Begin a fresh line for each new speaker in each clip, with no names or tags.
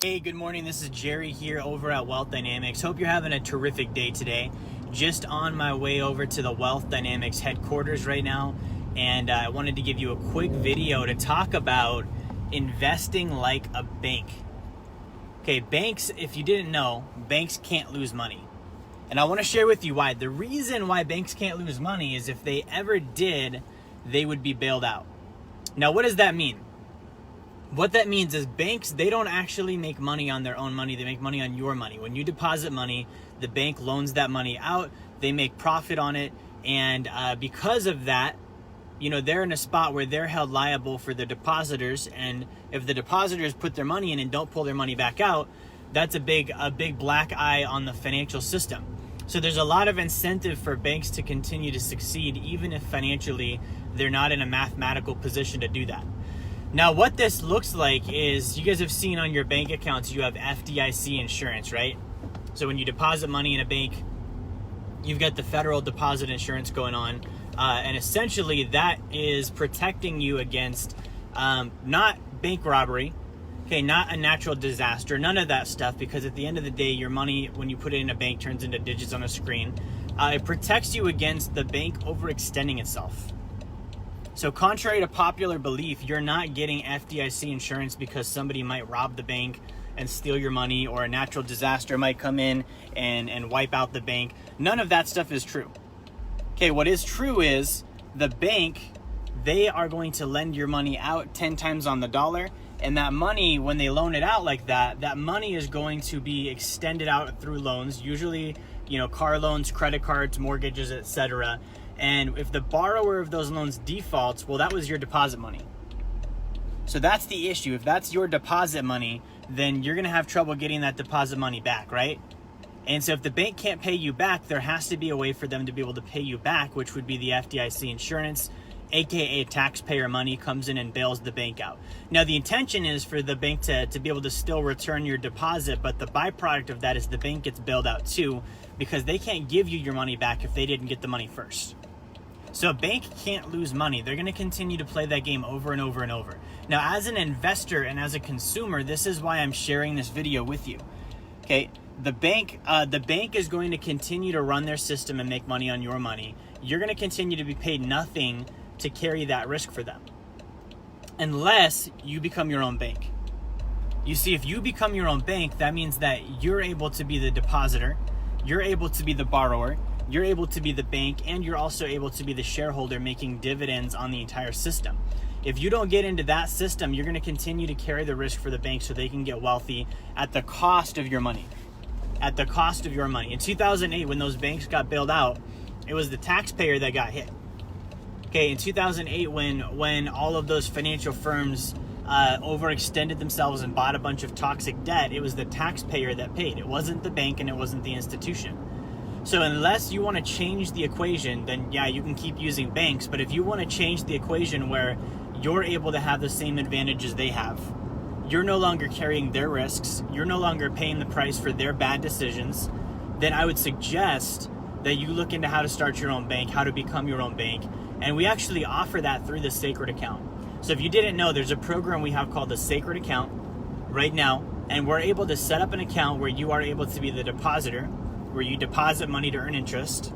Hey, good morning. This is Jerry here over at Wealth Dynamics. Hope you're having a terrific day today. Just on my way over to the Wealth Dynamics headquarters right now, and I wanted to give you a quick video to talk about investing like a bank. Okay, banks, if you didn't know, banks can't lose money. And I want to share with you why. The reason why banks can't lose money is if they ever did, they would be bailed out. Now, what does that mean? What that means is banks, they don't actually make money on their own money. They make money on your money. When you deposit money, the bank loans that money out. They make profit on it. And because of that, they're in a spot where they're held liable for the depositors. And if the depositors put their money in and don't pull their money back out, that's a big black eye on the financial system. So there's a lot of incentive for banks to continue to succeed, even if financially they're not in a mathematical position to do that. Now, what this looks like is, you guys have seen on your bank accounts, you have FDIC Insurance, right? So when you deposit money in a bank, you've got the federal deposit insurance going on. And essentially that is protecting you against not bank robbery, okay, not a natural disaster, none of that stuff, because at the end of the day, your money, when you put it in a bank, turns into digits on a screen. It protects you against the bank overextending itself. So contrary to popular belief, you're not getting FDIC insurance because somebody might rob the bank and steal your money, or a natural disaster might come in and wipe out the bank. None of that stuff is true. Okay, what is true is the bank, they are going to lend your money out 10 times on the dollar. And that money, when they loan it out like that, that money is going to be extended out through loans, usually, car loans, credit cards, mortgages, etc. And if the borrower of those loans defaults, well, that was your deposit money. So that's the issue. If that's your deposit money, then you're going to have trouble getting that deposit money back, right? And so if the bank can't pay you back, there has to be a way for them to be able to pay you back, which would be the FDIC insurance, aka taxpayer money, comes in and bails the bank out. Now, the intention is for the bank to be able to still return your deposit, but the byproduct of that is the bank gets bailed out too, because they can't give you your money back if they didn't get the money first. So a bank can't lose money. They're going to continue to play that game over and over and over. Now, as an investor and as a consumer, this is why I'm sharing this video with you. Okay, the bank is going to continue to run their system and make money on your money. You're going to continue to be paid nothing to carry that risk for them, unless you become your own bank. You see, if you become your own bank, that means that you're able to be the depositor, you're able to be the borrower, you're able to be the bank, and you're also able to be the shareholder making dividends on the entire system. If you don't get into that system, you're going to continue to carry the risk for the bank so they can get wealthy at the cost of your money. At the cost of your money. In 2008, when those banks got bailed out, it was the taxpayer that got hit. Okay, in 2008, when all of those financial firms overextended themselves and bought a bunch of toxic debt, it was the taxpayer that paid. It wasn't the bank and it wasn't the institution. So unless you want to change the equation, then yeah, you can keep using banks. But if you want to change the equation where you're able to have the same advantages they have, you're no longer carrying their risks, you're no longer paying the price for their bad decisions, then I would suggest that you look into how to start your own bank, how to become your own bank. And we actually offer that through the Sacred Account. So if you didn't know, there's a program we have called the Sacred Account right now. And we're able to set up an account where you are able to be the depositor, where you deposit money to earn interest.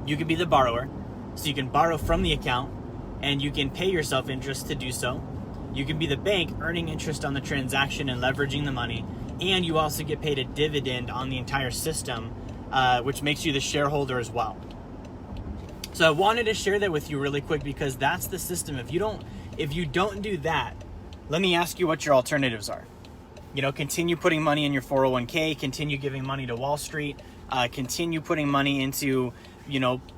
You can be the borrower, so you can borrow from the account and you can pay yourself interest to do so. You can be the bank, earning interest on the transaction and leveraging the money, and you also get paid a dividend on the entire system, which makes you the shareholder as well. So I wanted to share that with you really quick because that's the system. If you don't do that, let me ask you what your alternatives are. Continue putting money in your 401k, continue giving money to Wall Street, continue putting money into,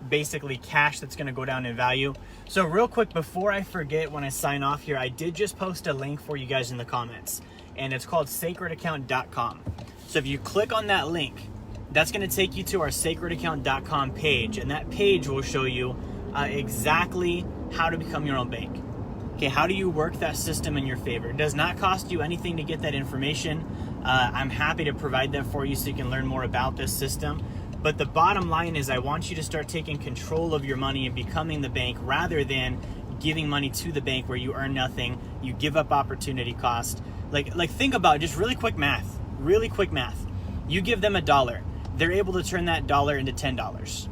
basically cash that's going to go down in value. So real quick, before I forget when I sign off here, I did just post a link for you guys in the comments, and it's called sacredaccount.com. So if you click on that link, that's going to take you to our sacredaccount.com page, and that page will show you exactly how to become your own bank. Okay, how do you work that system in your favor? It does not cost you anything to get that information. I'm happy to provide that for you so you can learn more about this system. But the bottom line is I want you to start taking control of your money and becoming the bank rather than giving money to the bank where you earn nothing, you give up opportunity cost. Like think about just really quick math. You give them $1. They're able to turn that dollar into $10.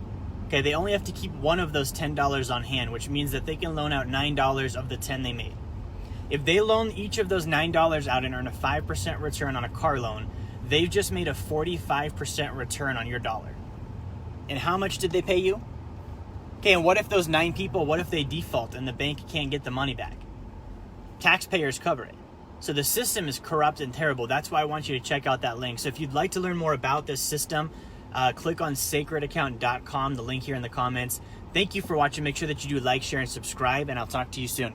Okay, they only have to keep one of those $10 on hand, which means that they can loan out $9 of the 10 they made. If they loan each of those $9 out and earn a 5% return on a car loan, they've just made a 45% return on your dollar. And how much did they pay you? Okay, and what if those 9 people, what if they default and the bank can't get the money back? Taxpayers cover it. So the system is corrupt and terrible. That's why I want you to check out that link. So if you'd like to learn more about this system, click on sacredaccount.com, the link here in the comments. Thank you for watching. Make sure that you do like, share, and subscribe, and I'll talk to you soon.